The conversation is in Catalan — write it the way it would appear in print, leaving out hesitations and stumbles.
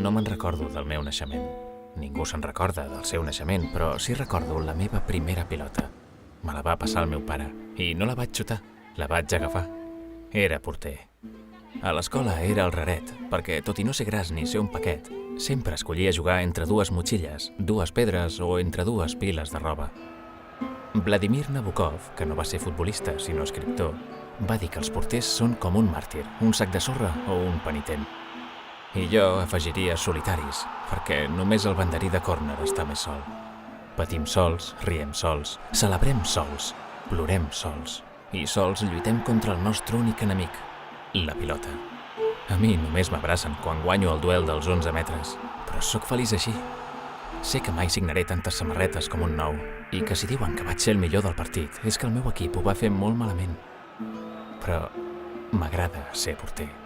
No me'n recordo del meu naixement. Ningú se'n recorda del seu naixement, però sí recordo la meva primera pilota. Me la va passar el meu pare i no la vaig xutar, la vaig agafar. Era porter. A l'escola era el raret, perquè tot i no ser gras ni ser un paquet, sempre escollia jugar entre dues motxilles, dues pedres o entre dues piles de roba. Vladimir Nabokov, que no va ser futbolista sinó escriptor, va dir que els porters són com un màrtir, un sac de sorra o un penitent. I jo afegiria solitaris, perquè només el banderí de córner està més sol. Patim sols, riem sols, celebrem sols, plorem sols i sols lluitem contra el nostre únic enemic, la pilota. A mi només m'abracen quan guanyo el duel dels 11 metres, però sóc feliç així. Sé que mai signaré tantes samarretes com un nou i que si diuen que vaig ser el millor del partit és que el meu equip ho va fer molt malament. Però m'agrada ser porter.